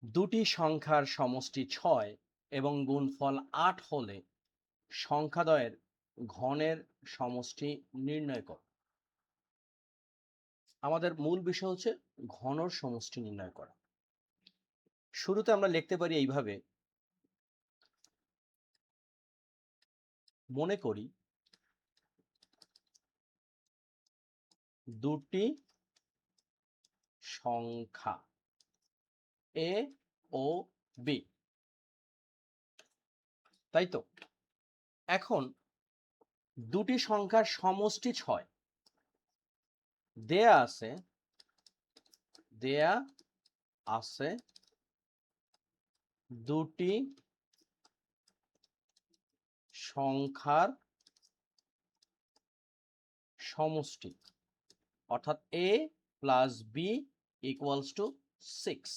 দুটি সংখ্যার সমষ্টি 6 এবং গুণফল 8 হলে সংখ্যাদ্বয়ের ঘনের সমষ্টি নির্ণয় করো। আমাদের মূল বিষয় হচ্ছে ঘনর সমষ্টি নির্ণয় করা। শুরুতে আমরা লিখতে পারি এইভাবে, মনে করি দুটি সংখ্যা এ ও বি, তাই তো? এখন দুটি সংখ্যার সমষ্টি 6 দেয়া আছে দুটি সংখ্যার সমষ্টি, অর্থাৎ a plus B equals to 6।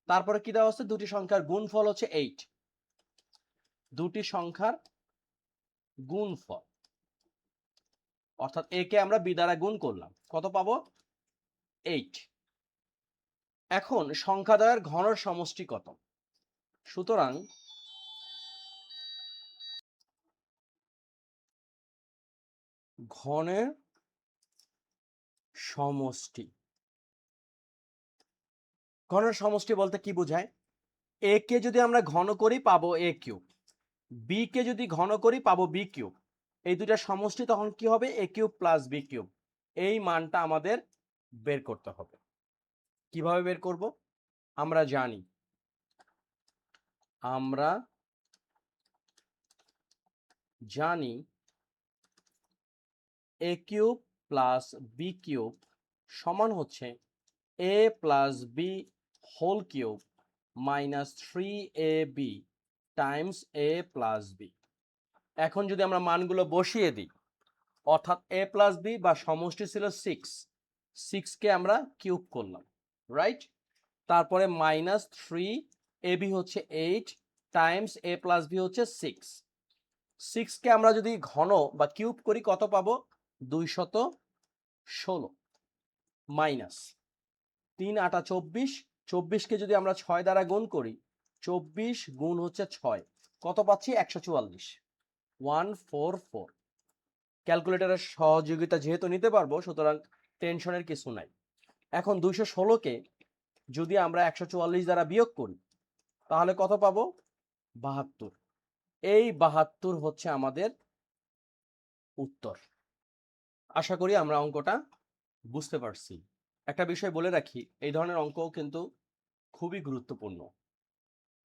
তারপরে কি দেওয়া আছে? দুটি সংখ্যার গুণফল হচ্ছে 8। দুটি সংখ্যার গুণফল, অর্থাৎ a কে আমরা b দ্বারা গুণ করলাম, কত পাবো? 8। এখন সংখ্যাদ্বয়ের ঘনর সমষ্টি কত? সুতরাং ঘনের সমষ্টি, ঘনের সমষ্টি বলতে কি বোঝায়? a কে যদি আমরা ঘন করি পাবো a কিউব, b কে যদি ঘন করি পাবো b কিউব। এই দুইটা সমষ্টি তখন কি হবে? a cube plus b cube. এই মানটা আমাদের বের করতে হবে। কিভাবে বের করব? আমরা জানি a cube plus b cube সমান হচ্ছে a plus b whole cube minus 3ab times a plus b। এখন যদি আমরা মানগুলো বসিয়ে দিই, অর্থাৎ a প্লাস b বা সমষ্টি ছিল 6 কে আমরা কিউব করলাম, রাইট? তারপরে মাইনাস 3ab হচ্ছে 8 টাইমস a প্লাস b হচ্ছে 6 কে আমরা যদি ঘন বা কিউব করি কত পাবো? 216 মাইনাস 3 8 24, 24 কে যদি আমরা 6 দ্বারা গুণ করি, 24 গুণ হচ্ছে 6, কত পাচ্ছি? 144, 144। ক্যালকুলেটরের সহযোগিতা যেহেতু নিতে পারবো, সুতরাং টেনশনের কিছু নাই। এখন 216 কে যদি আমরা 144 দ্বারা বিয়োগ করি তাহলে কত পাবো? 72। এই 72 হচ্ছে আমাদের উত্তর। আশা করি আমরা অঙ্কটা বুঝতে পারছি। একটা বিষয় বলে রাখি, এই ধরনের অঙ্কও কিন্তু খুবই গুরুত্বপূর্ণ।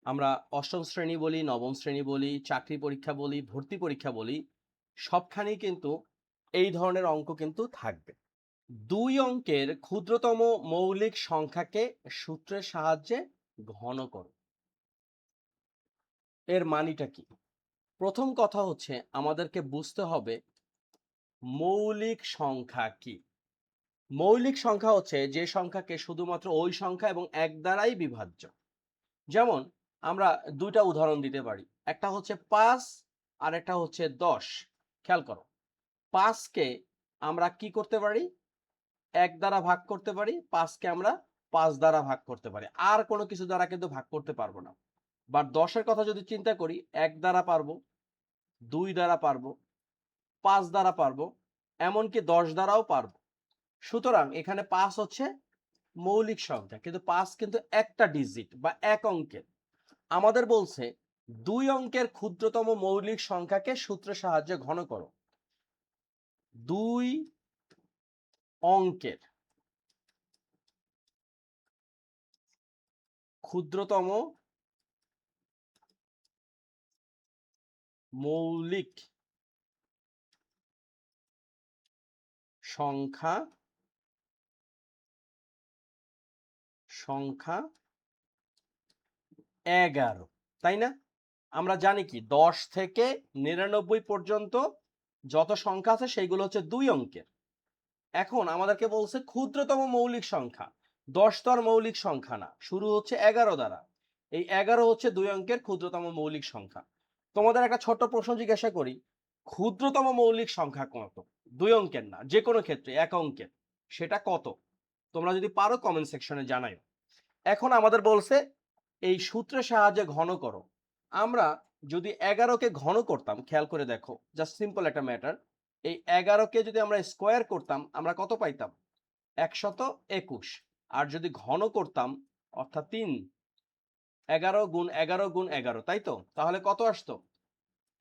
আমরা অষ্টম শ্রেণী বলি, নবম শ্রেণী বলি, চাকরি পরীক্ষা বলি, ভর্তি পরীক্ষা বলি, সবখানেই কিন্তু এই ধরনের অঙ্ক কিন্তু থাকবে। 2 অঙ্কের ক্ষুদ্রতম মৌলিক সংখ্যাকে সূত্রের সাহায্যে ঘন করো। এর মানেটা কি? প্রথম কথা হচ্ছে আমাদেরকে বুঝতে হবে মৌলিক সংখ্যা কি। মৌলিক সংখ্যা হচ্ছে যে সংখ্যাকে শুধুমাত্র ওই সংখ্যা এবং এক দ্বারাই বিভাজ্য। যেমন আমরা দুইটা উদাহরণ দিতে পারি, একটা হচ্ছে 5 আর একটা হচ্ছে 10। খেয়াল করো, 5 কে আমরা কি করতে পারি? এক দ্বারা ভাগ করতে পারি, 5 কে আমরা 5 দ্বারা ভাগ করতে পারি, আর কোনো কিছু দ্বারা কিন্তু ভাগ করতে পারবো না। বা 10 এর কথা যদি চিন্তা করি, 1 দ্বারা পারবো, 2 দ্বারা পারবো, 5 দ্বারা পারবো, এমনকি 10 দ্বারাও পারবো। সুতরাং এখানে 5 হচ্ছে মৌলিক সংখ্যা, কিন্তু 5 কিন্তু একটা ডিজিট বা এক অঙ্কের। আমাদের বলছে 2 অঙ্কের ক্ষুদ্রতম মৌলিক সংখ্যাকে সূত্রের সাহায্যে ঘন করো। 2 অঙ্কের ক্ষুদ্রতম মৌলিক সংখ্যা 11, তাই না? আমরা জানি কি 10 থেকে 99 পর্যন্ত যত সংখ্যা আছে সেইগুলো হচ্ছে 2 অঙ্কের। এখন আমাদেরকে বলছে ক্ষুদ্রতম মৌলিক সংখ্যা। 10 তো আর মৌলিক সংখ্যা না, শুরু হচ্ছে 11 দ্বারা। এই 11 হচ্ছে 2 অঙ্কের ক্ষুদ্রতম মৌলিক সংখ্যা। তোমাদের একটা ছোট্ট প্রশ্ন জিজ্ঞাসা করি, ক্ষুদ্রতম মৌলিক সংখ্যা কত? 2 অঙ্কের না, যে কোনো ক্ষেত্রে এক অঙ্কের, সেটা কত? তোমরা যদি পারো কমেন্ট সেকশনে জানাও। এখন আমাদের বলছে এই সূত্রের সাহায্যে ঘন করো। আমরা যদি 11কে ঘন করতাম, খেয়াল করে দেখো, জাস্ট সিম্পল একটা ম্যাটার। এই 11কে যদি আমরা স্কোয়ার করতাম আমরা কত পাইতাম? 121। আর যদি ঘন করতাম অর্থাৎ 3, 11 গুণ 11 গুণ 11, তাই তো? তাহলে কত আসতো?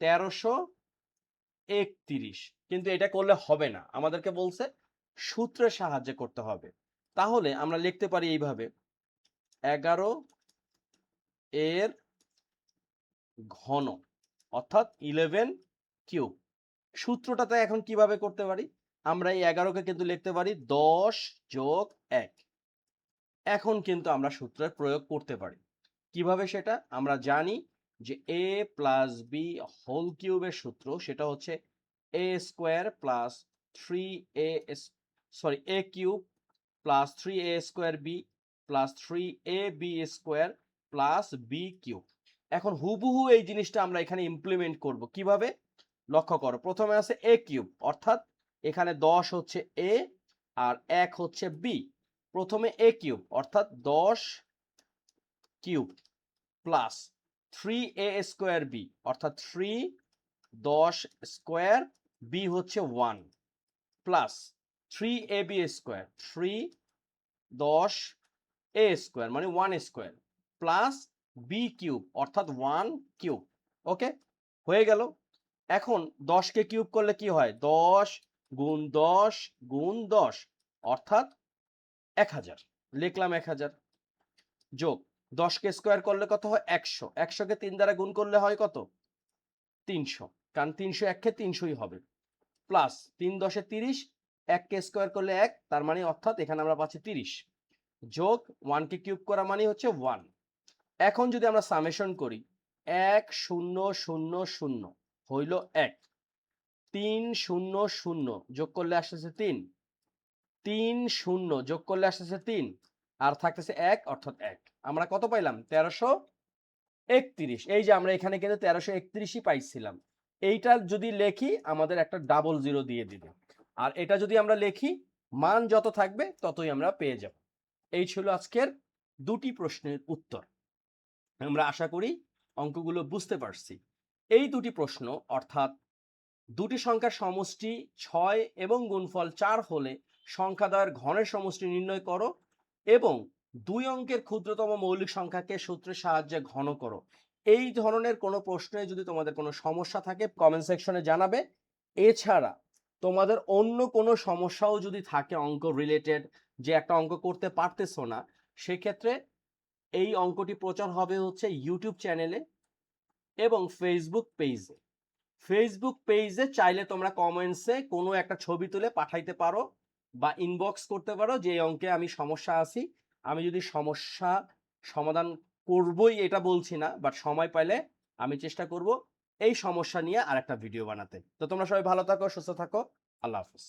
1331। কিন্তু এটা করলে হবে না, আমাদেরকে বলছে সূত্রের সাহায্যে করতে হবে। তাহলে আমরা লিখতে পারি এইভাবে, 11 এর ঘন অর্থাৎ 11 কিউব। সূত্রটাতে এখন কিভাবে করতে পারি? আমরা এই 11কে কিন্তু লিখতে পারি 10 যোগ 1। এখন কিন্তু আমরা সূত্রের প্রয়োগ করতে পারি। কিভাবে সেটা? আমরা জানি যে a প্লাস বি হোল কিউবের সূত্র সেটা হচ্ছে a square plus 3a, sorry, a cube plus 3a square B plus 3ab square plus B cube. এখন হুবহু এই জিনিসটা আমরা এখানে ইমপ্লিমেন্ট করব কিভাবে? লক্ষ্য করো, প্রথমে আছে a কিউব, অর্থাৎ এখানে 10 হচ্ছে a আর 1 হচ্ছে b। প্রথমে a কিউব অর্থাৎ 10 cube plus 3a square B অর্থাৎ 3 10 স্কোয়ার, বি হচ্ছে 1, plus 3ab square 3 10 a square মানে 1 স্কোয়ার প্লাস বি কিউব অর্থাৎ 1 কিউব। ওকে, হয়ে গেল। এখন 10কে কিউব করলে কি হয়? 10 গুণ 10 গুণ 10 অর্থাৎ 1000, লিখলাম 1000। যোগ 10কে স্কোয়ার করলে কত হয়? 100। 100কে 3 দ্বারা গুণ করলে হয় কত? 300, কারণ 300 1কে 300ই হবে। প্লাস 3 10 30, 1কে স্কোয়ার করলে 1, তার মানে অর্থাৎ এখানে আমরা পাচ্ছি 30, যোগ 1কে কিউব করা মানে হচ্ছে 1। এখন যদি আমরা সামেশন করি, 1 0 0 0 হইল 1, 3 0 0 যোগ করলে আসতেছে 3, 3 0 যোগ করলে আসতেছে 3, আর থাকতেছে 1 অর্থাৎ 1। আমরা কত পাইলাম? 1331। এই যে আমরা এখানে কিন্তু 1331ই পাইছিলাম। এইটা যদি লেখি আমাদের একটা ডাবল জিরো দিয়ে দিবে, আর এটা যদি আমরা লিখি মান যত থাকবে ততই আমরা পেয়ে যাব। এই ছিল আজকের দুটি প্রশ্নের উত্তর। আমরা আশা করি অঙ্কগুলো বুঝতে পারছি। এই দুটি প্রশ্ন অর্থাৎ দুটি সংখ্যার সমষ্টি 6 এবং গুণফল 4 হলে সংখ্যাদ্বয়ের ঘনের সমষ্টি নির্ণয় করো এবং 2 অঙ্কের ক্ষুদ্রতম মৌলিক সংখ্যাকে সূত্রের সাহায্যে ঘন করো। এই ধরনের কোনো প্রশ্নে যদি তোমাদের কোনো সমস্যা থাকে কমেন্ট সেকশনে জানাবে। এছাড়া তোমাদের অন্য কোনো সমস্যাও যদি থাকে অঙ্ক রিলেটেড, যে একটা অঙ্ক করতে পারতেছো না, সেক্ষেত্রে এই অঙ্কটি প্রচার হবে হচ্ছে ইউটিউব চ্যানেলে এবং ফেসবুক পেজে। ফেসবুক পেজে চাইলে তোমরা কমেন্টসে কোনো একটা ছবি তুলে পাঠাইতে পারো বা ইনবক্স করতে পারো যে এই অঙ্কে আমি সমস্যা আছি। আমি যদি সমস্যা সমাধান করবই এটা বলছি না, বাট সময় পাইলে আমি চেষ্টা করব এই সমস্যা নিয়ে আরেকটা ভিডিও বানাতে। তো তোমরা সবাই ভালো থাকো, সুস্থ থাকো, আল্লাহ হাফেজ।